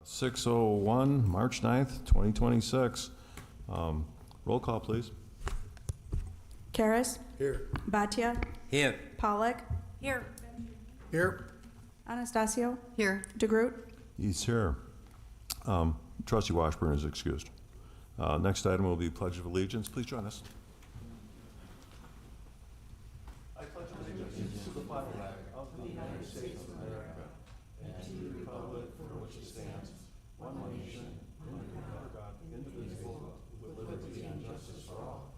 6:01, March 9th, 2026. Roll call, please. Karas. Here. Bhatia. Here. Pollock. Here. Here. Anastasio. Here. DeGroot. He's here. Trustee Washburn is excused. Next item will be Pledge of Allegiance. Please join us. I pledge allegiance to the flag of the United States of America and to the republic for which it stands, one nation, under God, indivisible, with liberty and justice for all.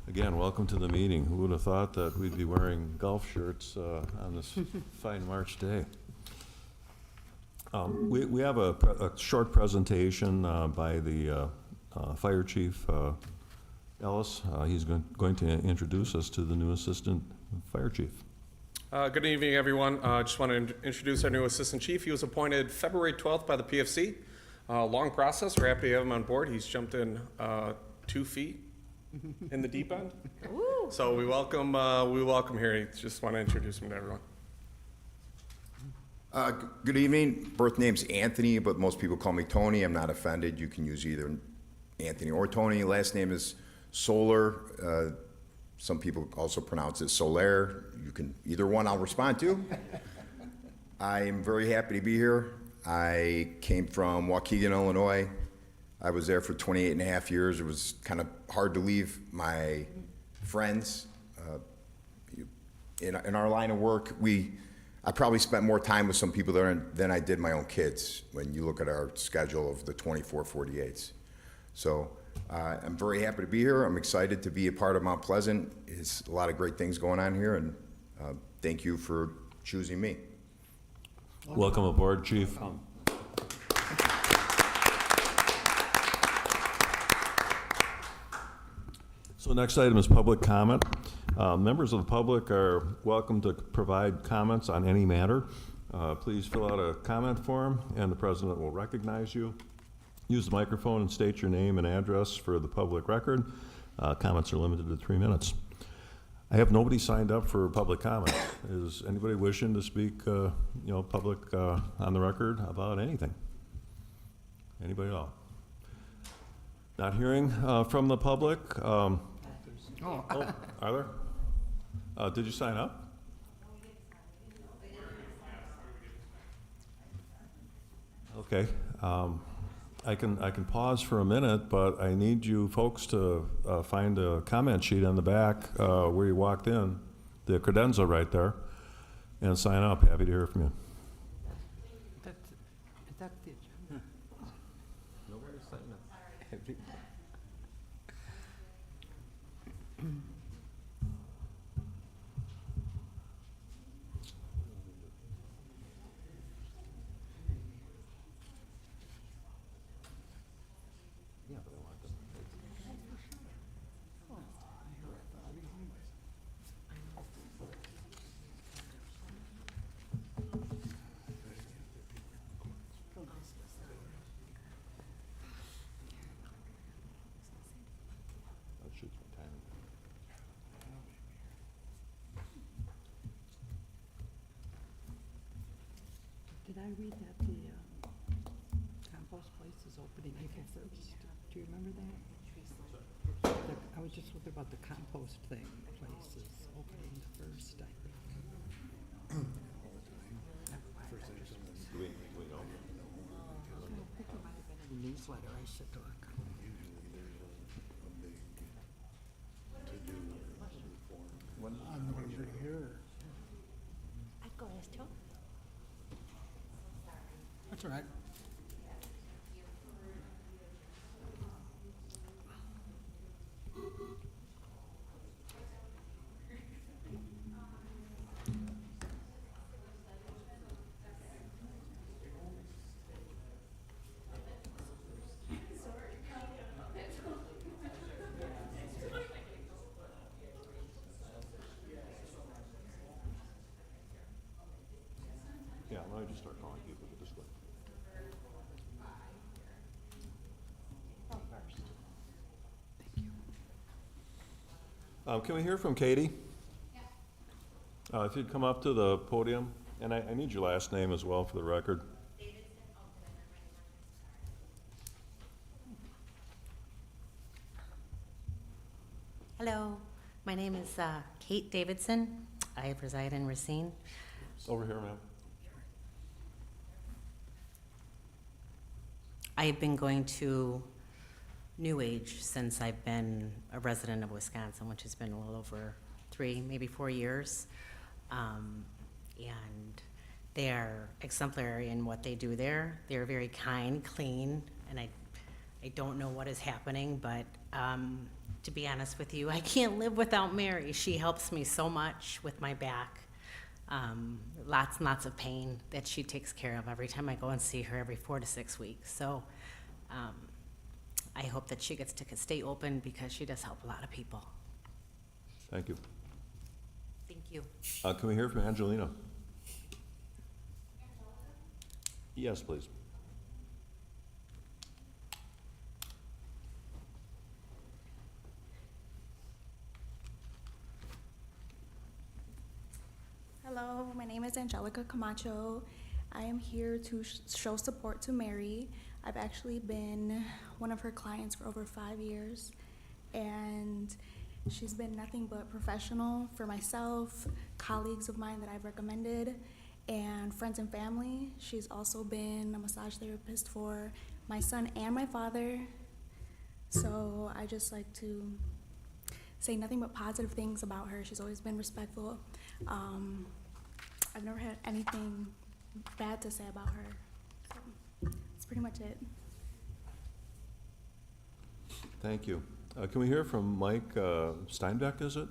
Again, welcome to the meeting. Who would have thought that we'd be wearing golf shirts on this fine March day? We have a short presentation by the Fire Chief Ellis. He's going to introduce us to the new Assistant Fire Chief. Good evening, everyone. Just want to introduce our new Assistant Chief. He was appointed February 12th by the PFC. Long process. We're happy to have him on board. He's jumped in 2 feet in the deep end. So we welcome here. Just want to introduce him to everyone. Good evening. Birth name's Anthony, but most people call me Tony. I'm not offended. You can use either Anthony or Tony. Last name is Solar. Some people also pronounce it Soler. You can, either one I'll respond to. I am very happy to be here. I came from Waukegan, Illinois. I was there for 28 and a half years. It was kind of hard to leave my friends. In our line of work, I probably spent more time with some people there than I did my own kids when you look at our schedule of the 24/48s. So I'm very happy to be here. I'm excited to be a part of Mount Pleasant. There's a lot of great things going on here, and thank you for choosing me. Welcome aboard, Chief. So next item is public comment. Members of the public are welcome to provide comments on any matter. Please fill out a comment form and the president will recognize you. Use the microphone and state your name and address for the public record. Comments are limited to 3 minutes. I have nobody signed up for public comment. Is anybody wishing to speak, public on the record about anything? Anybody at all? Not hearing from the public. Oh, are there? Did you sign up? Okay. I can pause for a minute, but I need you folks to find a comment sheet on the back where you walked in, the credenza right there, and sign up. Happy to hear from you. That's the agenda. Nowhere to sign up. Did I read that the compost place is opening April 1st? Do you remember that? I was just looking about the compost thing. The place is opening the 1st, I think. We know. I think it might have been in the newsletter. I should look. I'm going to bring here. I'd go ask Tony. That's all right. Yeah, let me just start calling people at this way. Can we hear from Katie? If you'd come up to the podium, and I need your last name as well for the record. Hello, my name is Kate Davidson. I reside in Racine. Over here, ma'am. I have been going to New Age since I've been a resident of Wisconsin, which has been a little over 3, maybe 4 years. And they're exemplary in what they do there. They're very kind, clean, and I don't know what is happening, but to be honest with you, I can't live without Mary. She helps me so much with my back. Lots and lots of pain that she takes care of every time I go and see her every 4 to 6 weeks. So I hope that she gets to stay open because she does help a lot of people. Thank you. Thank you. Can we hear from Angelina? Yes, please. Hello, my name is Angelica Camacho. I am here to show support to Mary. I've actually been one of her clients for over 5 years, and she's been nothing but professional for myself, colleagues of mine that I've recommended, and friends and family. She's also been a massage therapist for my son and my father. So I just like to say nothing but positive things about her. She's always been respectful. I've never had anything bad to say about her. So that's pretty much it. Thank you. Can we hear from Mike Steinbeck, is it?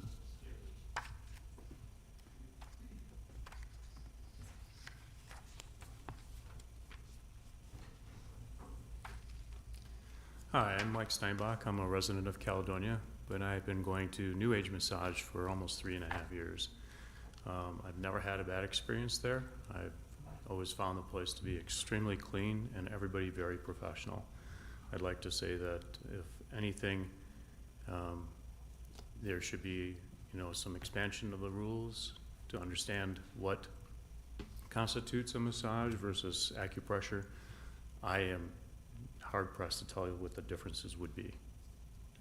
Hi, I'm Mike Steinbach. I'm a resident of Caledonia, but I've been going to New Age Massage for almost 3.5 years. I've never had a bad experience there. I've always found the place to be extremely clean and everybody very professional. I'd like to say that if anything, there should be, some expansion of the rules to understand what constitutes a massage versus acupressure. I am hard pressed to tell you what the differences would be.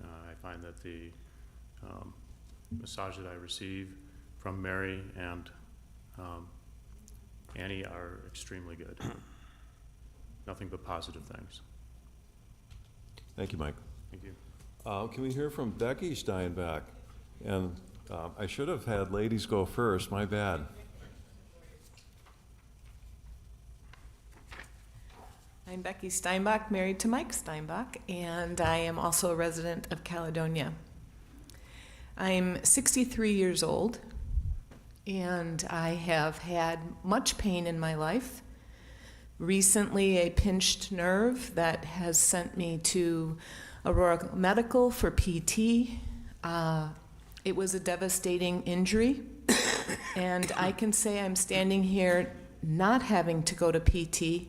I find that the massage that I receive from Mary and Annie are extremely good. Nothing but positive things. Thank you, Mike. Thank you. Can we hear from Becky Steinbeck? And I should have had ladies go first, my bad. I'm Becky Steinbach, married to Mike Steinbach, and I am also a resident of Caledonia. I'm 63 years old, and I have had much pain in my life. Recently, a pinched nerve that has sent me to Aurora Medical for PT. It was a devastating injury, and I can say I'm standing here not having to go to PT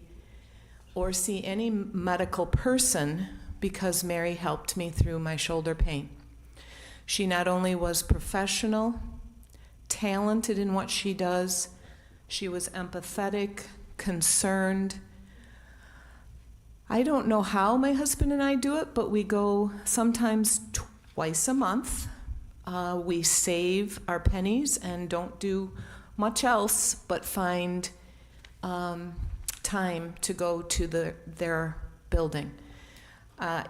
or see any medical person because Mary helped me through my shoulder pain. She not only was professional, talented in what she does, she was empathetic, concerned. I don't know how my husband and I do it, but we go sometimes twice a month. We save our pennies and don't do much else but find time to go to their building.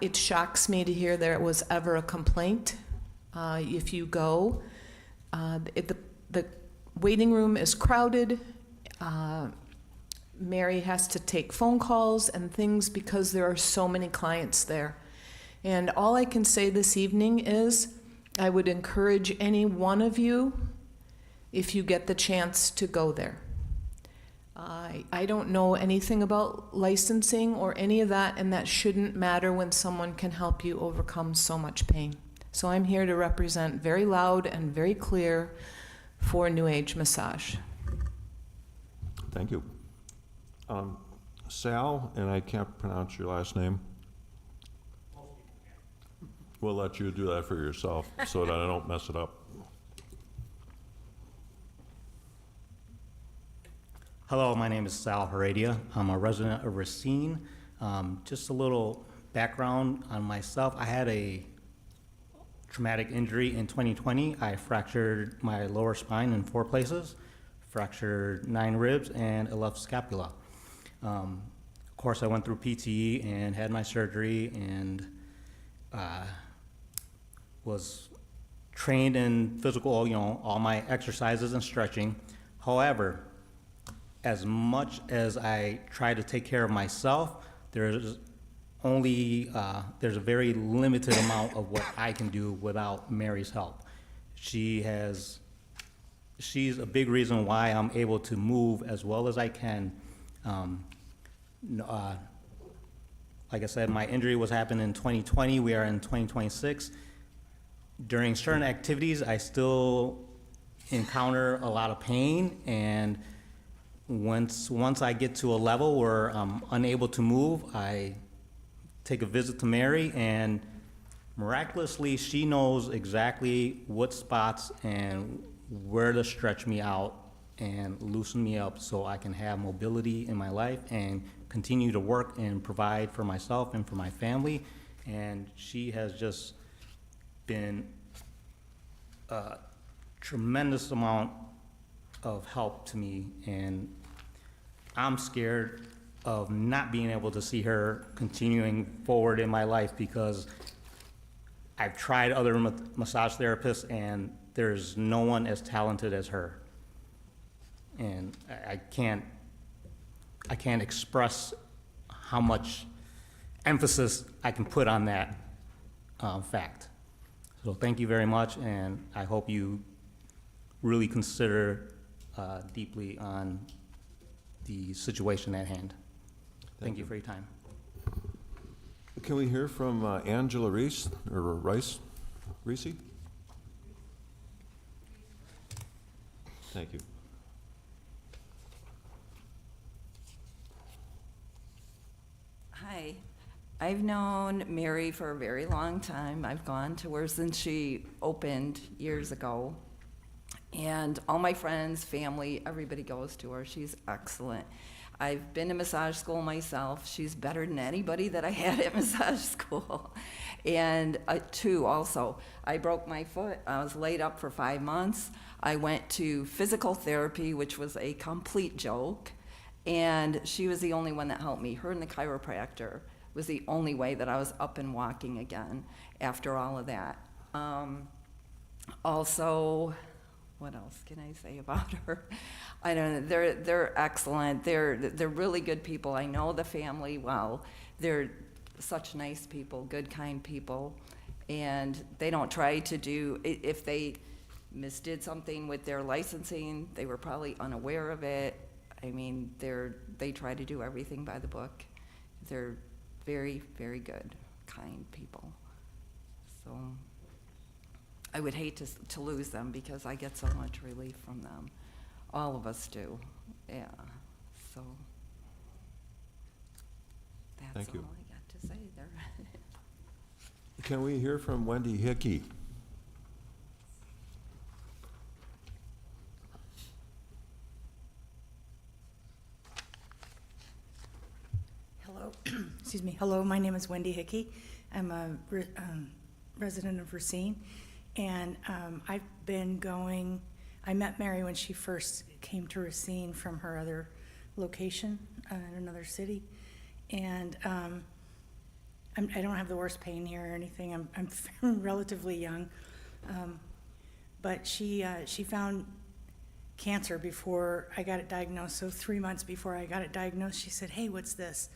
It shocks me to hear there was ever a complaint. If you go, the waiting room is crowded. Mary has to take phone calls and things because there are so many clients there. And all I can say this evening is I would encourage any one of you, if you get the chance, to go there. I don't know anything about licensing or any of that, and that shouldn't matter when someone can help you overcome so much pain. So I'm here to represent very loud and very clear for New Age Massage. Thank you. Sal, and I can't pronounce your last name. We'll let you do that for yourself so that I don't mess it up. Hello, my name is Sal Heredia. I'm a resident of Racine. Just a little background on myself. I had a traumatic injury in 2020. I fractured my lower spine in 4 places, fractured 9 ribs and a left scapula. Of course, I went through PTE and had my surgery and was trained in physical, all my exercises and stretching. However, as much as I try to take care of myself, there's a very limited amount of what I can do without Mary's help. She's a big reason why I'm able to move as well as I can. Like I said, my injury was happened in 2020. We are in 2026. During certain activities, I still encounter a lot of pain, and once I get to a level where I'm unable to move, I take a visit to Mary, and miraculously, she knows exactly what spots and where to stretch me out and loosen me up so I can have mobility in my life and continue to work and provide for myself and for my family. And she has just been a tremendous amount of help to me, and I'm scared of not being able to see her continuing forward in my life because I've tried other massage therapists and there's no one as talented as her. And I can't express how much emphasis I can put on that fact. So thank you very much, and I hope you really consider deeply on the situation at hand. Thank you for your time. Can we hear from Angela Reese, or Rice? Reese? Thank you. Hi. I've known Mary for a very long time. I've gone to her since she opened years ago. And all my friends, family, everybody goes to her. She's excellent. I've been to massage school myself. She's better than anybody that I had at massage school. And two, also, I broke my foot. I was laid up for 5 months. I went to physical therapy, which was a complete joke. And she was the only one that helped me. Her and the chiropractor was the only way that I was up and walking again after all of that. Also, what else can I say about her? I don't know. They're excellent. They're really good people. I know the family well. They're such nice people, good, kind people, and they don't try to do. If they misdid something with their licensing, they were probably unaware of it. I mean, they try to do everything by the book. They're very, very good, kind people. So I would hate to lose them because I get so much relief from them. All of us do, yeah. So that's Thank you. all I got to say there. Can we hear from Wendy Hickey? Hello, excuse me. Hello, my name is Wendy Hickey. I'm a resident of Racine, and I've been going. I met Mary when she first came to Racine from her other location in another city, and I don't have the worst pain here or anything. I'm relatively young, but she found cancer before I got it diagnosed. So 3 months before I got it diagnosed, she said, "Hey, what's this?"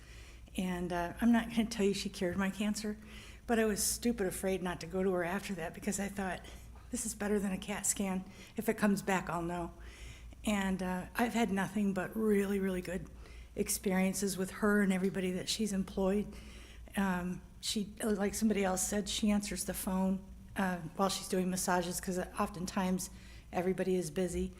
And I'm not going to tell you she cured my cancer, but I was stupid afraid not to go to her after that because I thought, this is better than a CAT scan. If it comes back, I'll know. And I've had nothing but really, really good experiences with her and everybody that she's employed. She, like somebody else said, she answers the phone while she's doing massages because oftentimes everybody is busy.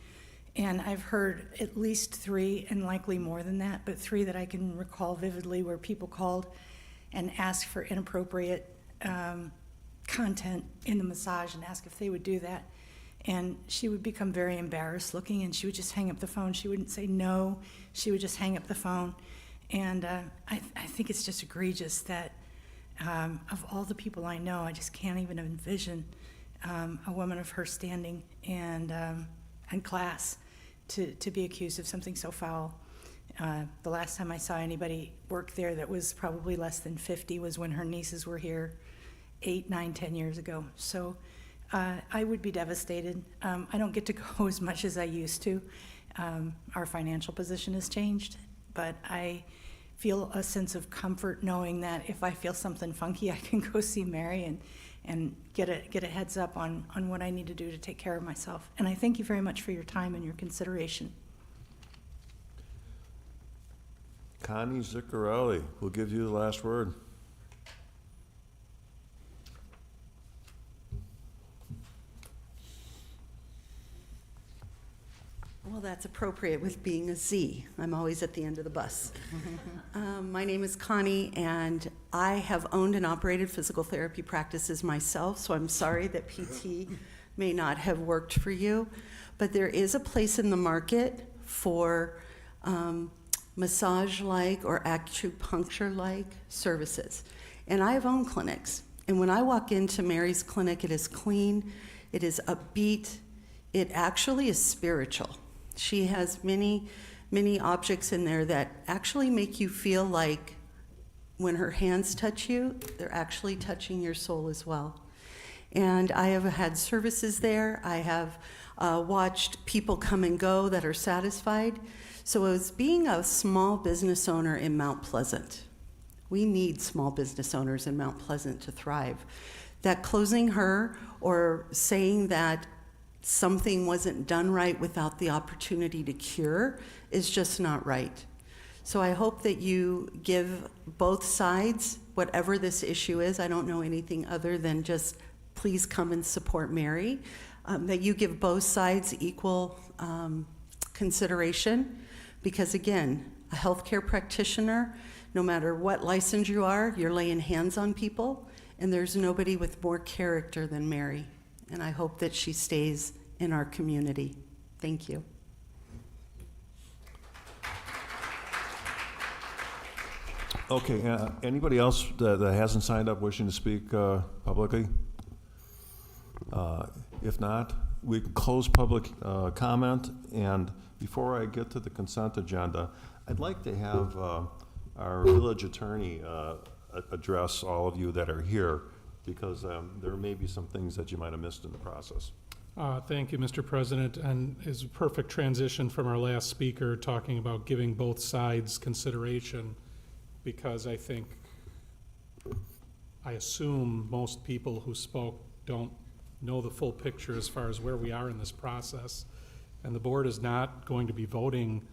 And I've heard at least 3, and likely more than that, but 3 that I can recall vividly where people called and asked for inappropriate content in the massage and asked if they would do that. And she would become very embarrassed looking, and she would just hang up the phone. She wouldn't say no. She would just hang up the phone. And I think it's just egregious that of all the people I know, I just can't even envision a woman of her standing and class to be accused of something so foul. The last time I saw anybody work there that was probably less than 50 was when her nieces were here 8, 9, 10 years ago. So I would be devastated. I don't get to go as much as I used to. Our financial position has changed, but I feel a sense of comfort knowing that if I feel something funky, I can go see Mary and get a heads up on what I need to do to take care of myself. And I thank you very much for your time and your consideration. Connie Ziccarelli will give you the last word. Well, that's appropriate with being a Z. I'm always at the end of the bus. My name is Connie, and I have owned and operated physical therapy practices myself, so I'm sorry that PT may not have worked for you. But there is a place in the market for massage-like or acupuncture-like services. And I have owned clinics. And when I walk into Mary's clinic, it is clean, it is upbeat, it actually is spiritual. She has many, many objects in there that actually make you feel like when her hands touch you, they're actually touching your soul as well. And I have had services there. I have watched people come and go that are satisfied. So as being a small business owner in Mount Pleasant, we need small business owners in Mount Pleasant to thrive. That closing her or saying that something wasn't done right without the opportunity to cure is just not right. So I hope that you give both sides, whatever this issue is, I don't know anything other than just please come and support Mary, that you give both sides equal consideration, because again, a healthcare practitioner, no matter what license you are, you're laying hands on people, and there's nobody with more character than Mary. And I hope that she stays in our community. Thank you. Okay, anybody else that hasn't signed up wishing to speak publicly? If not, we can close public comment, and before I get to the consent agenda, I'd like to have our village attorney address all of you that are here, because there may be some things that you might have missed in the process. Thank you, Mr. President, and is a perfect transition from our last speaker talking about giving both sides consideration, because I assume most people who spoke don't know the full picture as far as where we are in this process. And the board is not going to be voting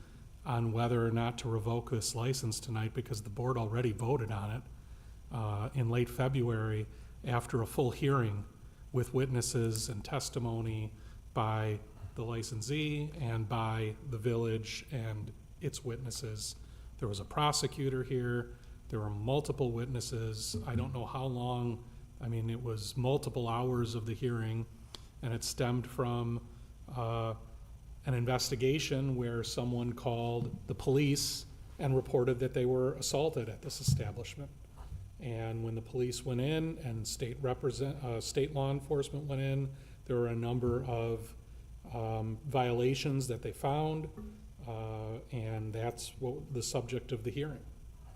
on whether or not to revoke this license tonight, because the board already voted on it in late February after a full hearing with witnesses and testimony by the licensee and by the village and its witnesses. There was a prosecutor here. There were multiple witnesses. I don't know how long. I mean, it was multiple hours of the hearing, and it stemmed from an investigation where someone called the police and reported that they were assaulted at this establishment. And when the police went in and state law enforcement went in, there were a number of violations that they found, and that's what the subject of the hearing.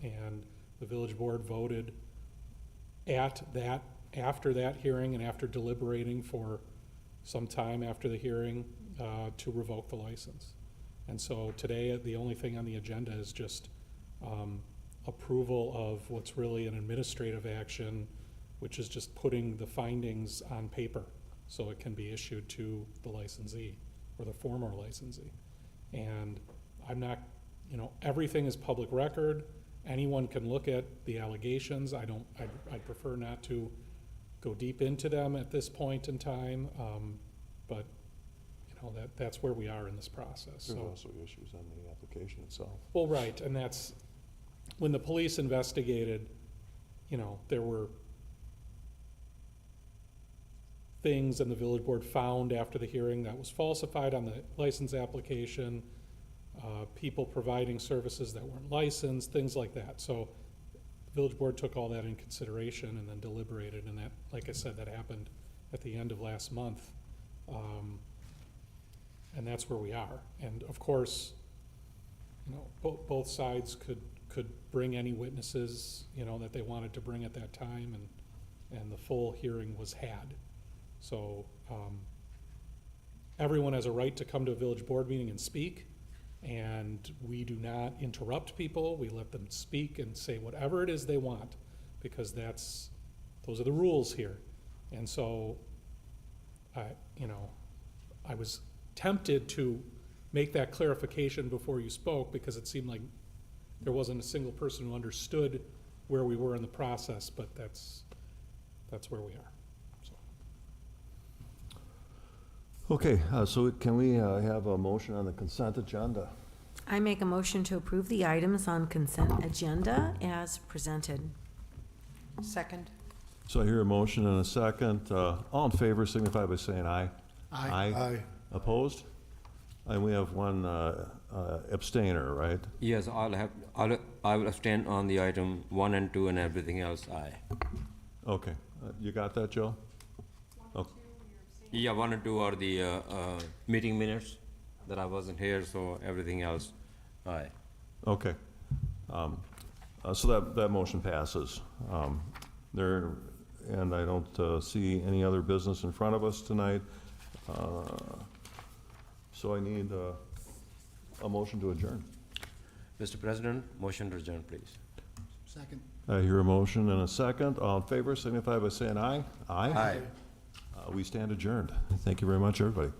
And the village board voted after that hearing and after deliberating for some time after the hearing to revoke the license. And so today, the only thing on the agenda is just approval of what's really an administrative action, which is just putting the findings on paper so it can be issued to the licensee or the former licensee. And I'm not, everything is public record. Anyone can look at the allegations. I'd prefer not to go deep into them at this point in time, but that's where we are in this process. There are So, also issues on the application itself. well, right, and that's, when the police investigated, there were things, and the village board found after the hearing that was falsified on the license application, people providing services that weren't licensed, things like that. So the village board took all that in consideration and then deliberated, and that, like I said, that happened at the end of last month. And that's where we are. And of course, you know, both sides could bring any witnesses, you know, that they wanted to bring at that time, and the full hearing was had. So, everyone has a right to come to a village board meeting and speak, and we do not interrupt people. We let them speak and say whatever it is they want, because those are the rules here. And so, I was tempted to make that clarification before you spoke, because it seemed like there wasn't a single person who understood where we were in the process, but that's where we are. So. Okay, so can we have a motion on the consent agenda? I make a motion to approve the items on consent agenda as presented. Second. So I hear a motion and a second. All in favor signify by saying aye. Aye. Opposed? And we have one abstainer, right? Yes, I will abstain on the item 1 and 2 and everything else aye. Okay, you got that, Joe? Okay. Yeah, 1 and 2 are the meeting minutes that I wasn't here, so everything else aye. Okay. So that motion passes. And I don't see any other business in front of us tonight. So I need a motion to adjourn. Mr. President, motion to adjourn, please. Second. I hear a motion and a second. All in favor signify by saying aye. Aye. We stand adjourned. Thank you very much, everybody.